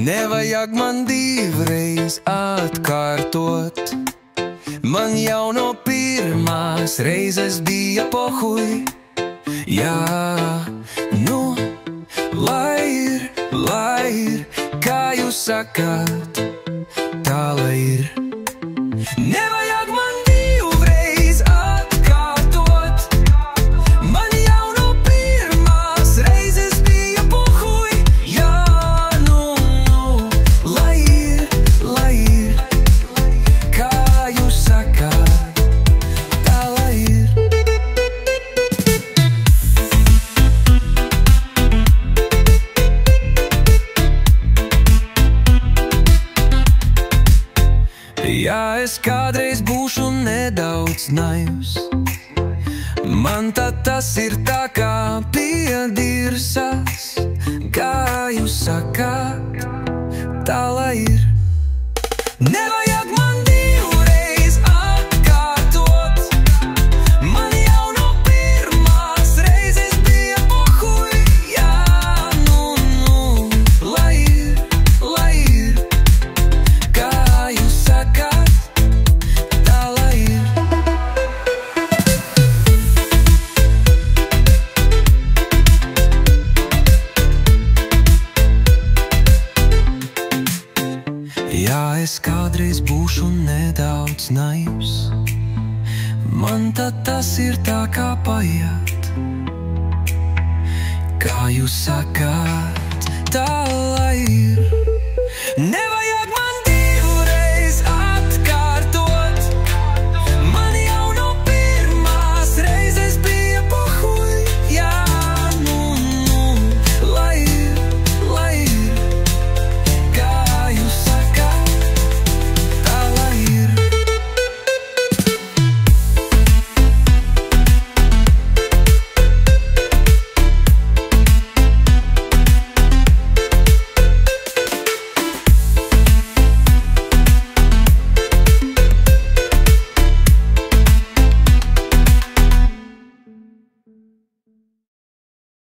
Nevajag man divreiz atkārtot. Man jau no pirmās reizes bija pohuj. Jā, nu, lai ir, kā jūs sakāt, tā lai ir. Nevajag man divreiz atkārtot. Man jau no pirmās reizes bija pohuj. Jā, nu, lai ir, kā jūs sakāt, tā lai ir. Ja es kādreiz būšu nedaudz naivs, man tad tas ir tā kā piedirsas, kā jūs sakāt, tā lai ir. Nevajag man divreiz atkārtot. Man jau no pirmās reizes bija pohuj. Jā, nu, lai ir, kā jūs sakāt, tā lai ir. Ja es kādreiz būšu nedaudz naivs, man tad tas ir tā kā paiet, kā jūs sakāt, tā lai ir.